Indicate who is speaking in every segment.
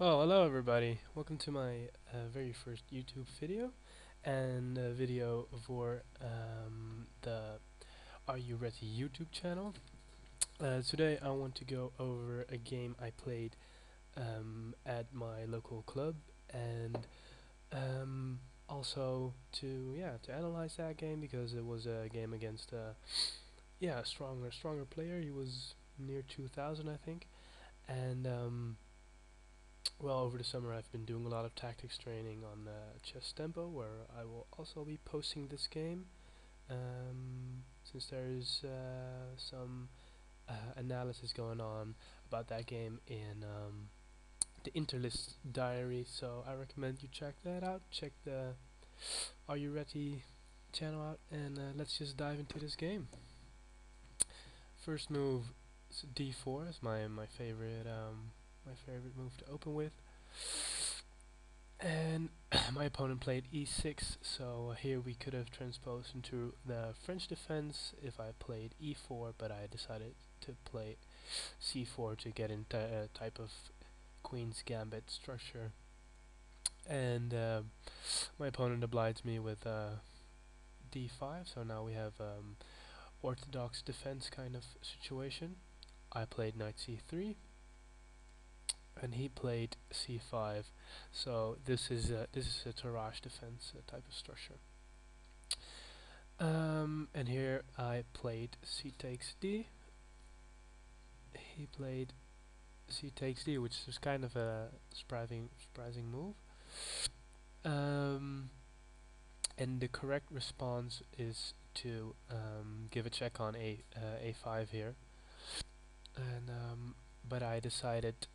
Speaker 1: Well, hello everybody. Welcome to my very first YouTube video and a video for the Are You Reti YouTube channel. Today I want to go over a game I played at my local club and also to analyze that game because it was a game against a stronger player. He was near 2000 I think, and well, over the summer I've been doing a lot of tactics training on chess tempo, where I will also be posting this game, since there is some analysis going on about that game in the Interlist diary, so I recommend you check that out. Check the Are You Ready channel out, and let's just dive into this game. First move is d4 is my favorite move to open with. And my opponent played e6, so here we could have transposed into the French defense if I played e4, but I decided to play c4 to get into a type of queen's gambit structure. And my opponent obliged me with d5, so now we have orthodox defense kind of situation. I played knight c3 and he played c5, so this is a Tarrasch defense type of structure. And here I played c takes d. He played c takes d, which is kind of a surprising move. And the correct response is to give a check on a5 here, and but I decided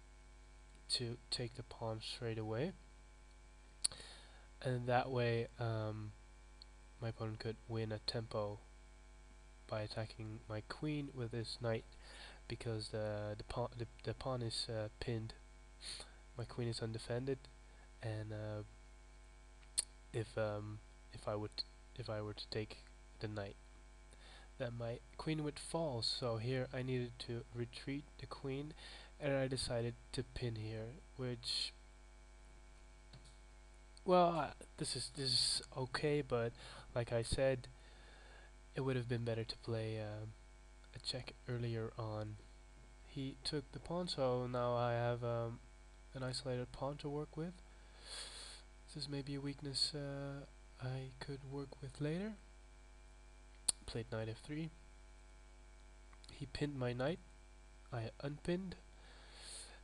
Speaker 1: to take the pawn straight away, and that way my opponent could win a tempo by attacking my queen with his knight, because the pawn is pinned. My queen is undefended, and if I were to take the knight, then my queen would fall. So here I needed to retreat the queen, and I decided to pin here, which, well, this is okay, but like I said, it would have been better to play a check earlier on. He took the pawn, so now I have an isolated pawn to work with. This is maybe a weakness I could work with later. Played knight f3. He pinned my knight. I unpinned,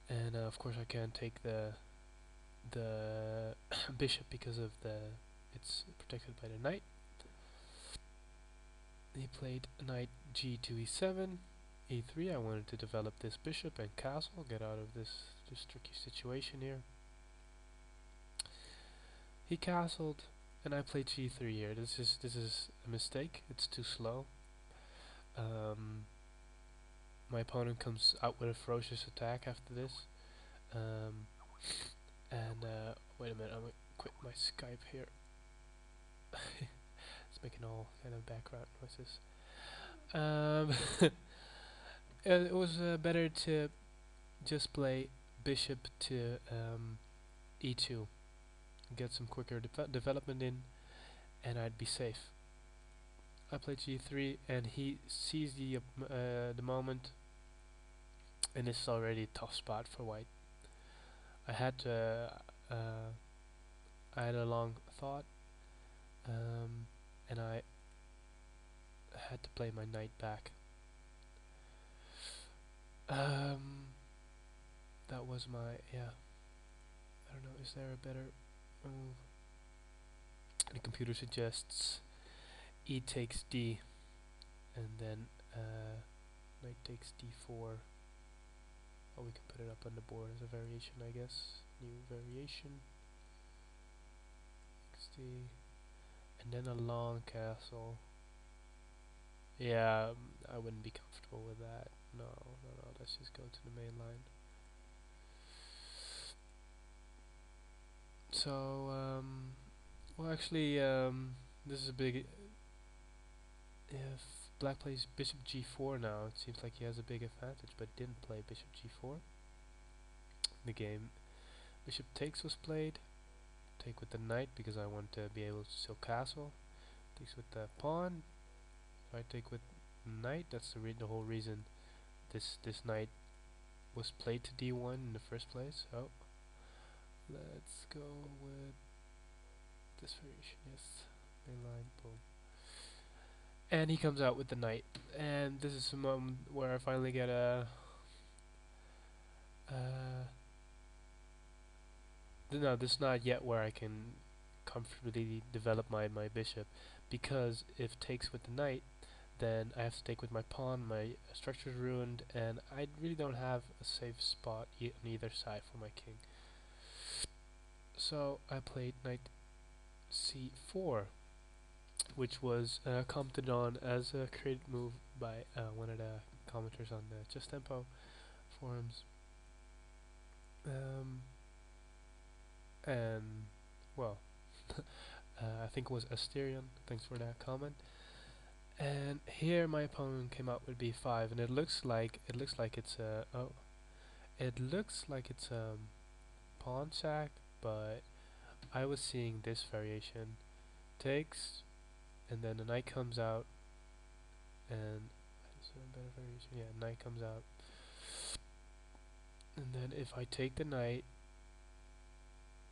Speaker 1: and of course I can't take the bishop because of it's protected by the knight. He played knight g to e7, e3. I wanted to develop this bishop and castle, get out of this tricky situation here. He castled, and I played g3 here. This is a mistake. It's too slow. My opponent comes out with a ferocious attack after this. And wait a minute, I'm gonna quit my Skype here. It's making all kind of background noises. It was better to just play bishop to e2, get some quicker development in, and I'd be safe. I played g3, and he sees the moment, and this is already a tough spot for white. I had a long thought, and I had to play my knight back. That was my, I don't know, is there a better move? The computer suggests e takes d, and then knight takes d4. Oh, we can put it up on the board as a variation, I guess. New variation. XD. And then a long castle. Yeah, I wouldn't be comfortable with that. No, let's just go to the main line. So, well, actually, this is a big. If black plays bishop g4 now, it seems like he has a big advantage, but didn't play bishop g4. The game Bishop takes was played. Take with the knight because I want to be able to still castle. Takes with the pawn. If I take with knight, that's the whole reason this knight was played to d1 in the first place. So let's go with this variation. Yes, mainline, boom. And he comes out with the knight, and this is the moment where I finally get a no, this is not yet where I can comfortably develop my bishop, because if takes with the knight, then I have to take with my pawn, my structure is ruined, and I really don't have a safe spot on either side for my king. So I played knight c4, which was commented on as a created move by one of the commenters on the Just Tempo forums. And well, I think it was Asterion. Thanks for that comment. And here my opponent came out with b5, and it looks like it's a pawn-sac, but I was seeing this variation: takes, and then the knight comes out, and is there a better variation? Yeah, knight comes out, and then if I take the knight,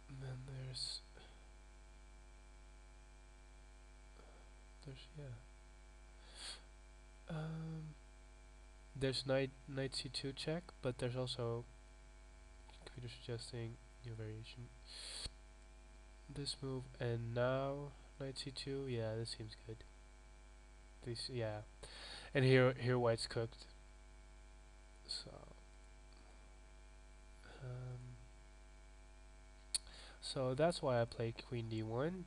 Speaker 1: then there's knight c2 check, but there's also computer suggesting new variation. This move, and now knight c2. Yeah, this seems good. This, yeah, and here white's cooked. So um, so that's why I played queen d1,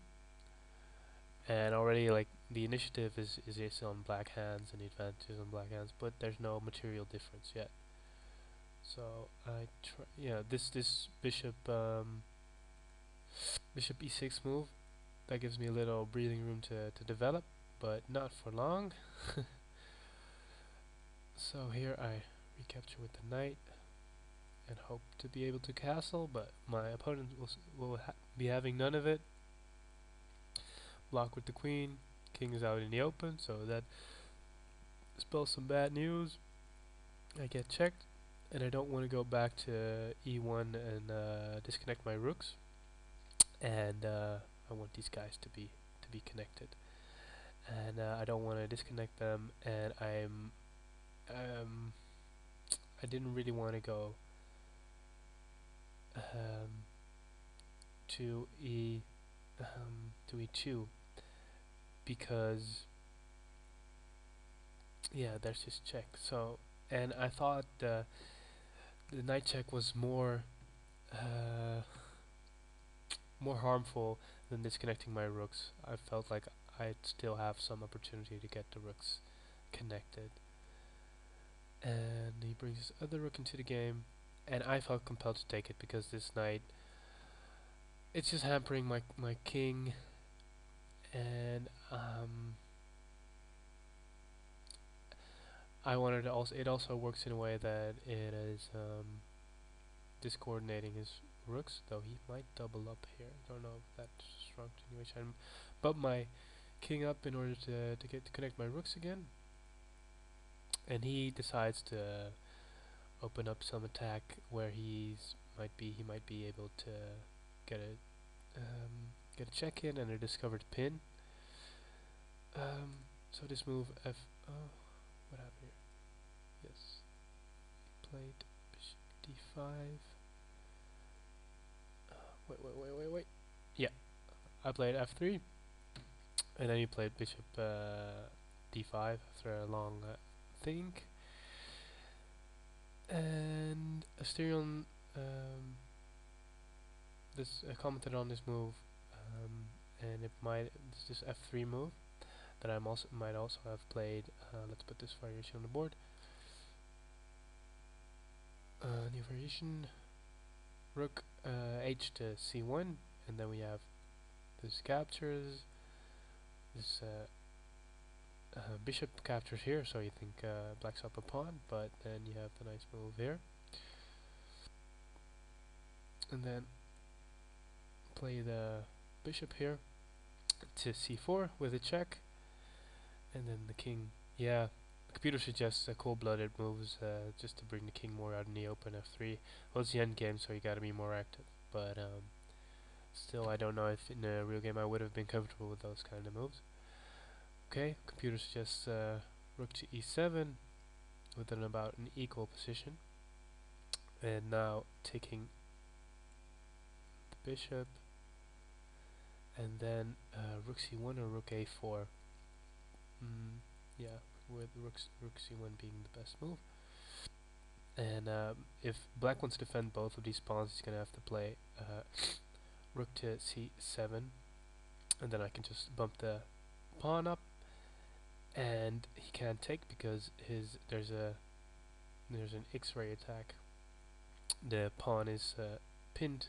Speaker 1: and already like the initiative is on black hands and the advantage is on black hands, but there's no material difference yet. So I try, yeah, this bishop bishop e6 move, that gives me a little breathing room to develop, but not for long. So here I recapture with the knight and hope to be able to castle, but my opponent will be having none of it. Block with the queen, king is out in the open, so that spells some bad news. I get checked, and I don't want to go back to e1 and disconnect my rooks, and I want these guys to be connected, and I don't want to disconnect them, and I didn't really want to go to e2, because yeah, there's this check. So, and I thought the knight check was more harmful than disconnecting my rooks. I felt like I'd still have some opportunity to get the rooks connected. And he brings his other rook into the game, and I felt compelled to take it because this knight, it's just hampering my king, and I wanted to also, it also works in a way that it is discoordinating his rooks, though he might double up here. I don't know if that's a strong continuation. But my king up in order to connect my rooks again, and he decides to open up some attack where he might be able to get a check in and a discovered pin. So this move f, oh, what happened here? Yes, he played bishop d5. Wait. Yeah, I played f3, and then he played bishop d5 after a long think. And Asterion commented on this move, and it's this f3 move that I might also have played. Let's put this variation on the board. New variation, rook h to c1, and then we have this captures, this bishop captures here, so you think black's up a pawn, but then you have the nice move here. and then play the bishop here to c4 with a check, and then the king. Yeah, the computer suggests cold-blooded moves just to bring the king more out in the open. f3. Well, it's the end game, so you got to be more active. But still, I don't know if in a real game I would have been comfortable with those kind of moves. Okay, computer suggests rook to e7 with about an equal position, and now taking the bishop, and then rook c1 or rook a4. Yeah, with rook c1 being the best move. And if black wants to defend both of these pawns, he's gonna have to play rook to c7, and then I can just bump the pawn up, and he can't take because there's an X-ray attack. The pawn is pinned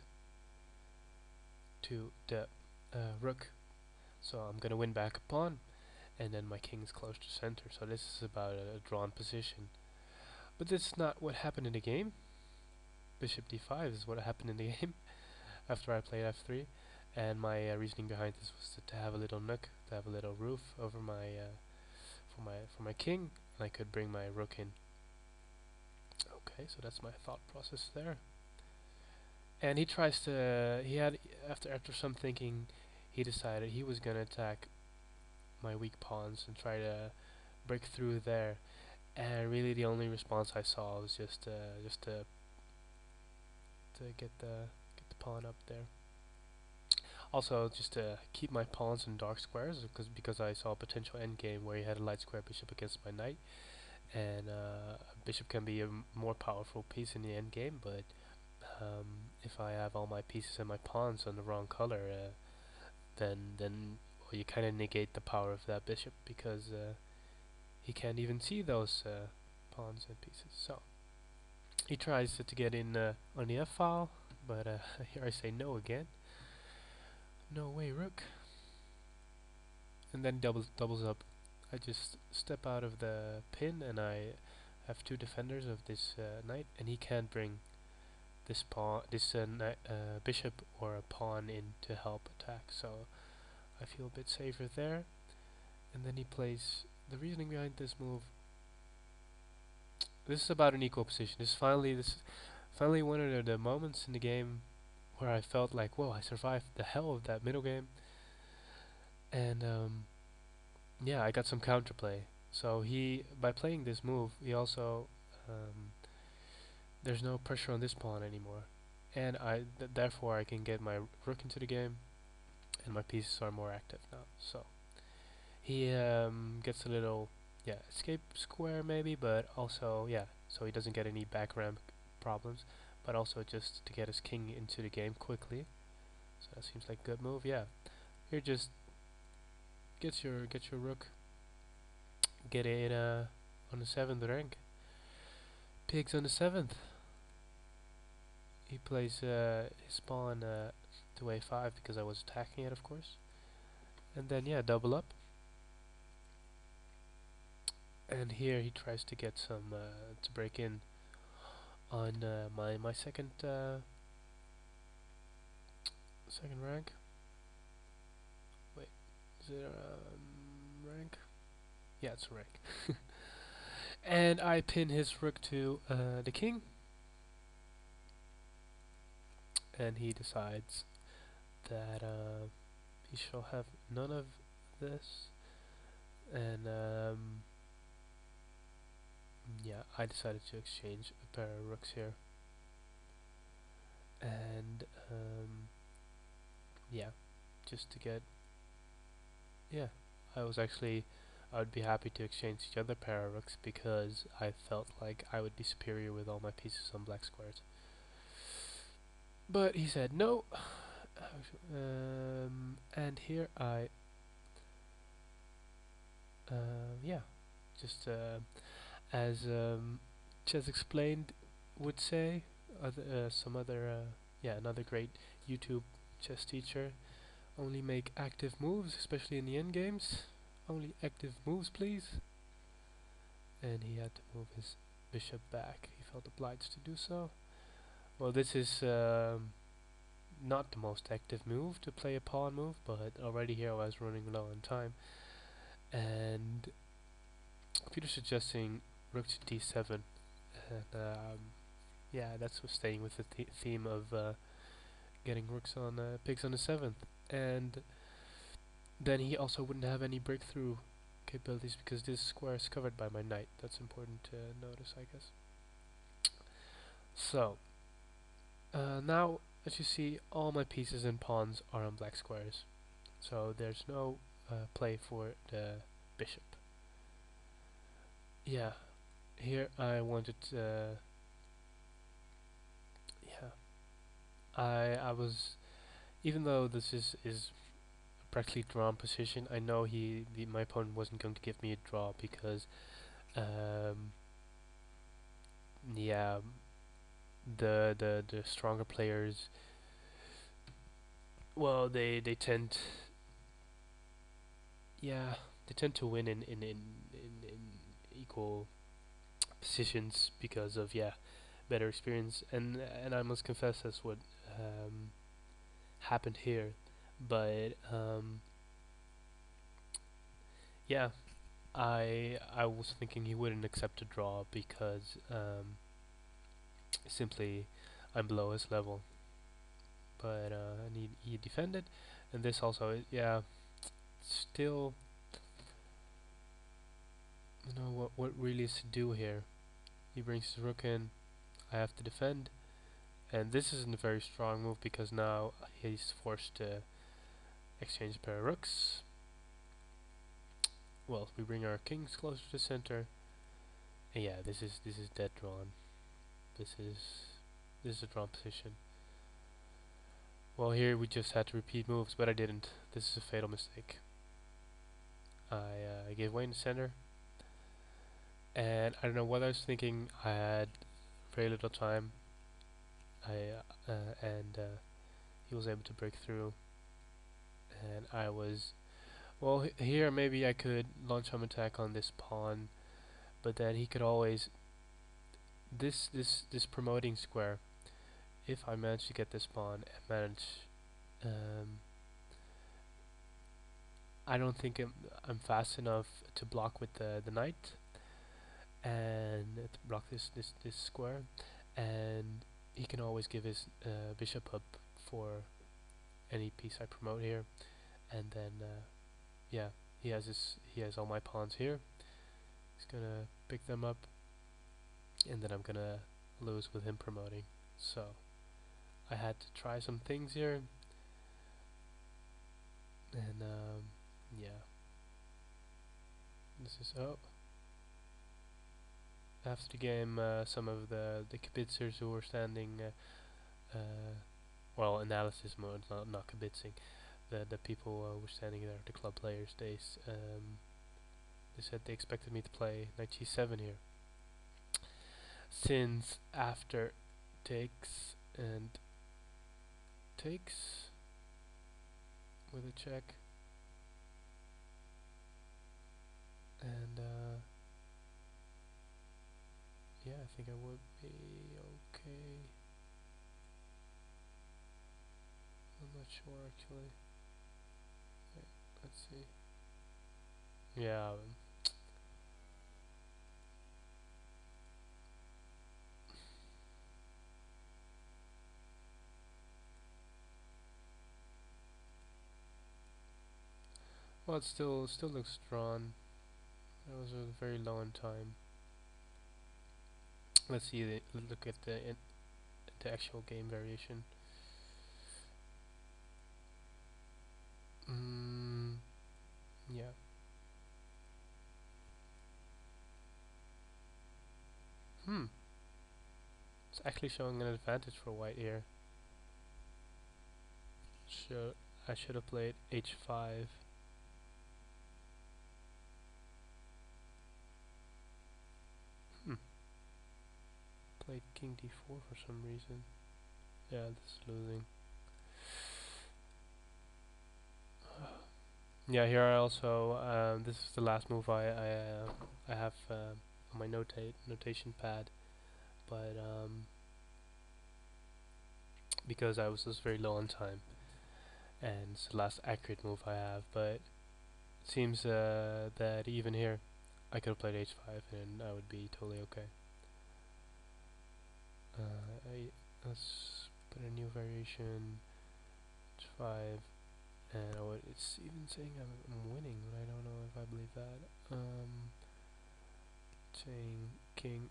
Speaker 1: to the rook, so I'm gonna win back a pawn, and then my king is close to center. So this is about a drawn position. But this is not what happened in the game. Bishop d5 is what happened in the game after I played f3, and my reasoning behind this was to have a little nook, to have a little roof over my for my king, and I could bring my rook in. Okay, so that's my thought process there. And he tries to, after some thinking, he decided he was gonna attack my weak pawns and try to break through there. And really, the only response I saw was just to get the pawn up there. Also, just to keep my pawns in dark squares, because I saw a potential endgame where he had a light square bishop against my knight, and a bishop can be a more powerful piece in the endgame. But if I have all my pieces and my pawns on the wrong color, then well, you kind of negate the power of that bishop, because he can't even see those pawns and pieces. So he tries to get in on the f-file, but here I say no again. No way, rook. And then doubles up. I just step out of the pin, and I have two defenders of this knight, and he can't bring this pawn, this bishop or a pawn in to help attack. So I feel a bit safer there. And then he plays the reasoning behind this move. This is about an equal position. This is finally one of the moments in the game where I felt like, whoa, I survived the hell of that middle game. And yeah, I got some counterplay. So by playing this move, he also there's no pressure on this pawn anymore, and therefore I can get my rook into the game, and my pieces are more active now. So he gets a little escape square maybe, but also so he doesn't get any back ramp problems, but also just to get his king into the game quickly. So that seems like a good move. Yeah, here just get your rook, get it on the 7th rank. Pigs on the 7th. He plays his pawn to a5 because I was attacking it, of course. And then double up. And here he tries to get some to break in on my second rank. Wait, is it rank? Yeah, it's a rank. And I pin his rook to the king, and he decides that he shall have none of this, and I decided to exchange a pair of rooks here, and just to get I would be happy to exchange the other pair of rooks because I felt like I would be superior with all my pieces on black squares. But he said no, and here I just as Chess Explained would say, another great YouTube chess teacher, only make active moves, especially in the end games. Only active moves, please. And he had to move his bishop back. He felt obliged to do so. Well, this is not the most active move to play a pawn move, but already here I was running low on time, and computer suggesting rook to d7, and yeah, that's what's staying with the theme of getting rooks on pigs on the 7th, and then he also wouldn't have any breakthrough capabilities because this square is covered by my knight. That's important to notice, I guess. So now, as you see, all my pieces and pawns are on black squares, so there's no play for the bishop. Yeah, here I wanted yeah, I was, even though this is a practically drawn position, I know my opponent wasn't going to give me a draw because yeah, the stronger players, well, they tend, yeah, they tend to win in equal positions because of, yeah, better experience, and I must confess that's what happened here. But yeah, I was thinking he wouldn't accept a draw because simply I'm below his level. But and he defended, and this also, yeah, still, you know what really is to do here. He brings his rook in, I have to defend, and this isn't a very strong move because now he's forced to exchange a pair of rooks. Well, we bring our kings closer to center, and yeah, this is dead drawn. This is a drawn position. Well, here we just had to repeat moves, but I didn't. This is a fatal mistake. I gave way in the center, and I don't know what I was thinking. I had very little time. And he was able to break through, and I was, well, here maybe I could launch some attack on this pawn, but then he could always, this promoting square, if I manage to get this pawn and manage, um, I don't think I'm fast enough to block with the knight and to block this square, and he can always give his bishop up for any piece I promote here, and then yeah, he has all my pawns here. He's gonna pick them up, and then I'm gonna lose with him promoting. So I had to try some things here, and yeah, this is, oh, after the game, some of the kibitzers who were standing, well, analysis mode, not kibitzing, the people who were standing there, the club players, they said they expected me to play knight g7 here, since after takes and takes with a check, and yeah, I think I would be okay. I'm not sure actually. Wait, let's see. Yeah. Well, it still looks drawn. That was a very low in time. Let's see. Look at the actual game variation. Yeah. Hmm. It's actually showing an advantage for white here. I should have played h5. Hmm. Played king d4 for some reason. Yeah, this is losing. Yeah, here I also, this is the last move I have on my notation pad, but because I was just very low on time, and it's the last accurate move I have. But it seems that even here, I could have played h5 and I would be totally okay. Let's put a new variation, h5, and it's even saying I'm winning, but I don't know if I believe that. Saying king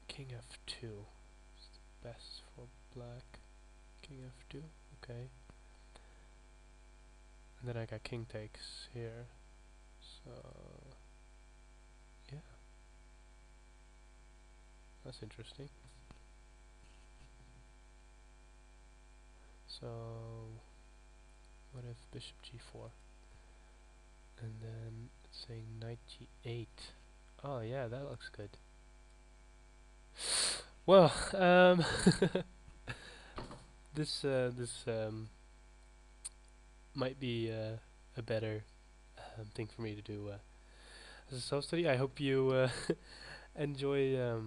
Speaker 1: f2 is the best for black. King f2, okay. And then I got king takes here, so yeah, that's interesting. So what if bishop g4, and then it's saying knight g8. Oh yeah, that looks good. Well, this might be a better thing for me to do as a self-study. I hope you enjoy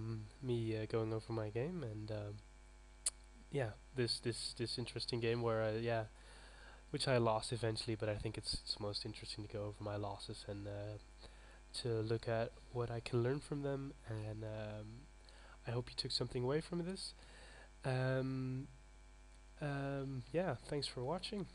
Speaker 1: me going over my game, and yeah, this interesting game where which I lost eventually, but I think it's most interesting to go over my losses and to look at what I can learn from them, and I hope you took something away from this. Yeah, thanks for watching.